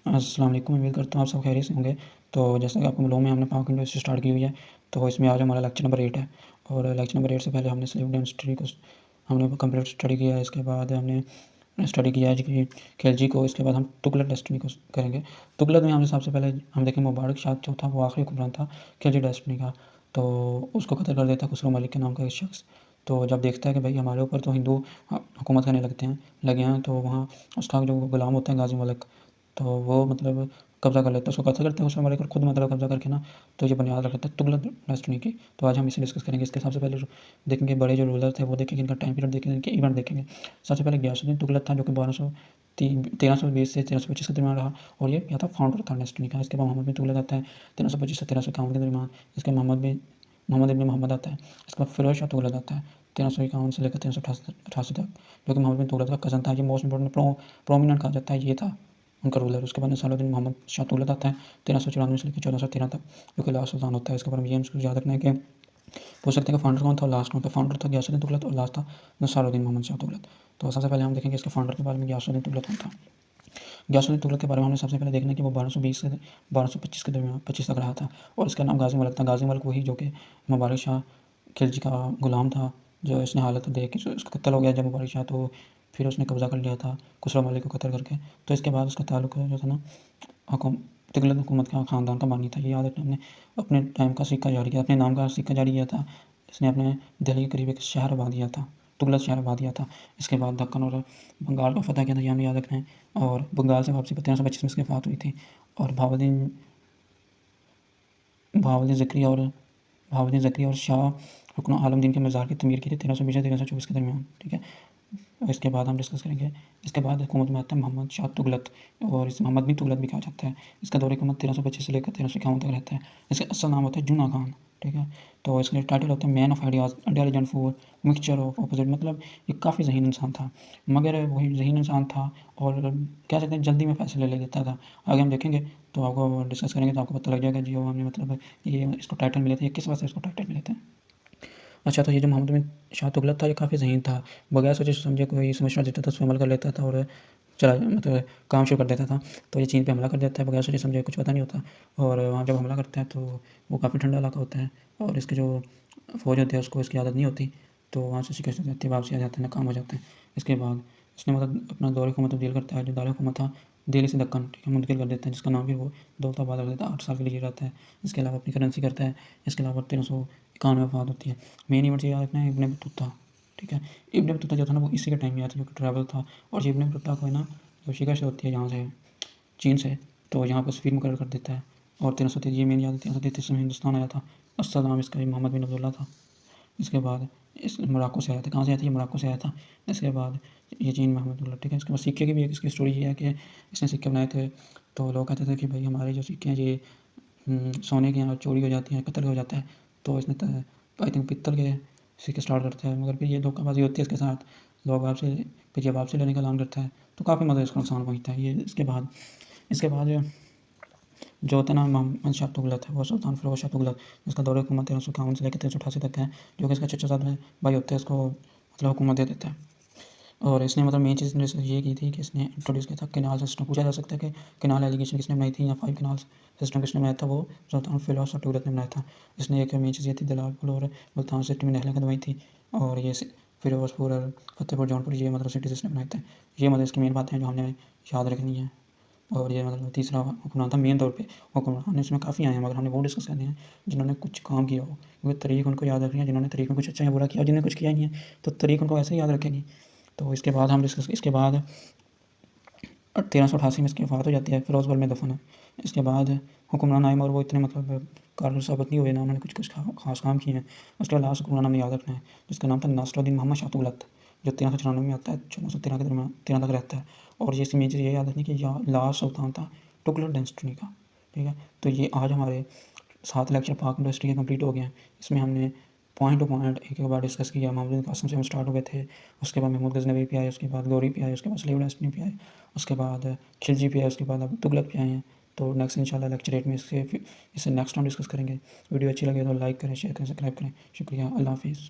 अस्सलाम वालेकुम। उम्मीद करता हूँ आप सब खैरियत से होंगे। तो जैसा कि आपको मालूम है, हमने पाक यूनिवर्सिटी स्टार्ट की हुई है। तो इसमें आज हमारा लेक्चर नंबर 8 है। और लेक्चर नंबर 8 से पहले हमने स्लीप डेंसिटी को हमने कंप्लीट स्टडी किया है। इसके बाद हमने स्टडी किया है कि खिलजी को। इसके बाद हम तुगलक डेस्टिनी को करेंगे। तुगलक में हमने सबसे पहले हम देखें मुबारक शाह जो था वो आखिरी हुक्मरान था खिलजी डेस्टिनी का। तो उसको कत्ल कर देता खुसरो मलिक के नाम का एक शख्स। तो जब देखता है कि भाई हमारे ऊपर तो हिंदू हुकूमत करने लगे हैं, तो वहाँ उसका जो गुलाम होता है गाजी मलिक, तो वो मतलब कब्ज़ा कर लेता है, उसको कत्ल करते हैं खुसरो मलिक, और खुद मतलब कब्ज़ा करके ना तो ये बुनियाद रख लेता है तुगलक डायनेस्टी की। तो आज हम इसे डिस्कस करेंगे। इसके सबसे पहले देखेंगे बड़े जो रूलर थे वो देखेंगे, इनका टाइम पीरियड देखेंगे, इनके इवेंट देखेंगे। सबसे पहले गयासुद्दीन तुगलक था जो कि 1320 से 1325 के दरमियान रहा, और ये क्या था, फाउंडर था डायनेस्टी का। इसके बाद मोहम्मद बिन तुगलक आता है 1325 से 1351 के दरमियान। इसके मोहम्मद इब्न मोहम्मद आता है। इसके बाद फिरोज शाह तुगलक आता है 1351 से लेकर 1388 तक, जो कि मोहम्मद बिन तुगलक का कज़न था। ये मोस्ट इंपॉर्टेंट प्रोमिनेंट कहा जाता है, ये था उनका रूलर। उसके बाद नसीरुद्दीन मोहम्मद शाह तुगलक आता है 1394 से लेकर 1413 तक, जो कि लास्ट सुल्तान होता है। इसके बाद ये हमको याद रखना है कि पूछ सकते हैं कि फाउंडर कौन था और लास्ट कौन था। फाउंडर था गयासुद्दीन तुगलक और लास्ट था नसीरुद्दीन मोहम्मद शाह तुगलक। तो सबसे पहले हम देखेंगे इसके फाउंडर के बारे में, गयासुद्दीन तुगलक कौन था। गयासुद्दीन तुगलक के बारे में हमने सबसे पहले देखना है कि वो 1220 से 1225 के दरमियान 25 तक रहा था, और इसका नाम गाजी मलिक था। गाजी मलिक वही जो कि मुबारक शाह खिलजी का गुलाम था, जो इसने हालत देख के उसका कत्ल हो गया जब मुबारक शाह, तो फिर उसने कब्ज़ा कर लिया था खुसरो मलिक को कत्ल करके। तो इसके बाद उसका ताल्लुक जो था ना तुगलक हुकूमत का ख़ानदान का बानी था। ये याद रखना, हमने अपने टाइम का सिक्का जारी किया, अपने नाम का सिक्का जारी किया था। इसने अपने दिल्ली के करीब एक शहर बहा दिया था, तुगलक शहर बहा दिया था। इसके बाद दक्कन और बंगाल का फतह किया था, ये हमें याद रखना है। और बंगाल से वापसी पर 1325 में इसकी वफ़ात हुई थी। और भावुद्दीन ज़करी और शाह रुकन आलमदीन के मज़ार की तमीर की थी 1320 से 1324 के दरमियान। ठीक है, इसके बाद हम डिस्कस करेंगे। इसके बाद हुकूमत में आता है मोहम्मद शाह तुगलक, और इसे मोहम्मद बिन तुगलक भी कहा जाता है। इसका दौर हुकूमत 1325 से लेकर 1351 तक रहता है। इसका असल नाम होता है जूना खान। ठीक है, तो इसके टाइटल होता है man of ideas, intelligent fool, mixture of opposite. मतलब ये काफ़ी ज़हीन इंसान था, मगर वही ज़हीन इंसान था और कह सकते हैं जल्दी में फैसले ले लेता था। आगे हम देखेंगे तो आपको डिस्कस करेंगे तो आपको पता लग जाएगा जी वो हमने मतलब ये इसको टाइटल मिले थे, किस वजह से इसको टाइटल मिले थे। अच्छा, तो ये जो मोहम्मद बिन शाह तुगलक था ये काफ़ी ज़हीन था, बगैर सोचे समझे कोई मशवरा देता था उस पर अमल कर लेता था और चला मतलब काम शुरू कर देता था। तो ये चीन पे हमला कर देता है बगैर सोचे समझे, कुछ पता नहीं होता। और वहाँ जब हमला करता है तो वो काफ़ी ठंडा इलाका होता है, और इसके जो फ़ौज होती है उसको इसकी आदत नहीं होती, तो वहाँ से शिकस्त हो जाती है, वापसी आ जाते हैं, नाकाम हो जाते हैं। इसके बाद इसने मतलब अपना दौर हुकूमत तब्दील करता है। जो दार हुकूमत था दिल्ली से दक्कन, ठीक है, मुंतकिल कर देता है, जिसका नाम फिर वो दौलताबाद रख देता है। 8 साल के लिए रहता है। इसके अलावा अपनी करेंसी करता है। इसके अलावा 1391 वफ़ात होती है। मेन इवेंट ये याद रखना है इब्न बतूता। ठीक है, इब्न बतूता जो था ना वो इसी के टाइम में आया था, जो कि ट्रैवल था। और ये इब्न बतूता को है ना जो शिकस्त होती है यहाँ से चीन से, तो यहाँ पर सफ़ीर मुकर्रर कर देता है। और 1333 ये मेन याद है, 1333 में हिंदुस्तान आया था। असल नाम इसका मोहम्मद बिन अब्दुल्ला था। इसके बाद इस मोरक्को से आया था। कहाँ से आया था? ये मोरक्को से आया था। इसके बाद ये चीन में अहमदुल्ला। ठीक है, इसके बाद सिक्के की भी एक इसकी स्टोरी ये है कि इसने सिक्के बनाए थे, तो लोग कहते थे कि भाई हमारे जो सिक्के हैं ये सोने के यहाँ चोरी हो जाती हैं, कत्ल हो जाता है। तो इसने आई थिंक पित्तल के सिक्के स्टार्ट करता है, मगर फिर ये धोखाबाजी होती है इसके साथ। लोग आपसे फिर जब आपसे लेने का ऐलान करता है तो काफ़ी मतलब इसको नुकसान पहुँचता है। ये इसके बाद जो होता है ना मोहम्मद शाह तुगलक है, वो सुल्तान फिरोज शाह तुगलक, जिसका दौर हुकूमत 1351 से लेकर 1388 तक है, जो कि इसका चचा साहब भाई होता है, इसको मतलब हुकूमत दे देता है। और इसने मतलब मेन चीज़ ये की थी कि इसने इंट्रोड्यूस किया था कैनाल सिस्टम। पूछा जा सकता है कि कैनाल एलिगेशन किसने बनाई थी या 5 कैनाल सिस्टम किसने बनाया था, वो सुल्तान फिरोज शाह तुगलक ने बनाया था। इसने एक मेन चीज़ ये थी दलाल पुल और मुल्तान सिटी में नहरें खुदवाई थी, और ये फिरोजपुर और फतेहपुर जौनपुर ये मतलब सिटीज़ इसने बनाए थे। ये मतलब इसकी मेन बातें हैं जो हमने याद रखनी है। और ये मतलब तीसरा हुक्मरान था मेन तौर पे। हुक्मरान इसमें काफ़ी आए हैं, मगर हमने वो डिस्कस करने हैं जिन्होंने कुछ काम किया हो, क्योंकि तरीक़ उनको याद रखनी है जिन्होंने तरीक़ में कुछ अच्छा या बुरा किया, और जिन्होंने कुछ किया ही नहीं है तो तरीक़ उनको ऐसे ही याद रखेगी। तो इसके बाद हम डिस्कस इसके बाद 1388 में इसकी वफ़ात हो जाती है, फिरोजपुर में दफन है। इसके बाद हुक्मरान आए, और वो इतने मतलब कारगर साबित नहीं हुए ना, उन्होंने कुछ खास काम किए हैं। उसके लास्ट हुक्मरान हमें याद रखना है जिसका नाम था नासिरुद्दीन मोहम्मद शाह तुगलक, जो 1394 में आता है, 1413 के दरमियान 13 तक रहता है। और ये इसकी मेन चीज़ ये याद रखनी कि यह लास्ट सुल्तान था तुगलक डायनेस्टी का। ठीक है, तो ये आज हमारे 7 लेक्चर पाक यूनिवर्सिटी के कंप्लीट हो गए हैं। इसमें हमने पॉइंट टू पॉइंट एक एक बार डिस्कस किया। मोहम्मद बिन कासिम से हम स्टार्ट हुए थे, उसके बाद महमूद गजनवी पे आए, उसके बाद गौरी पे आए, उसके बाद स्लीव डायनेस्टी पे आए, उसके बाद खिलजी पे आए, उसके बाद अब तुगलक पे आए हैं। तो नेक्स्ट इंशाल्लाह लेक्चर 8 में इससे नेक्स्ट हम डिस्कस करेंगे। वीडियो अच्छी लगे तो लाइक करें, शेयर करें, सब्सक्राइब करें। शुक्रिया, अल्लाह हाफिज़।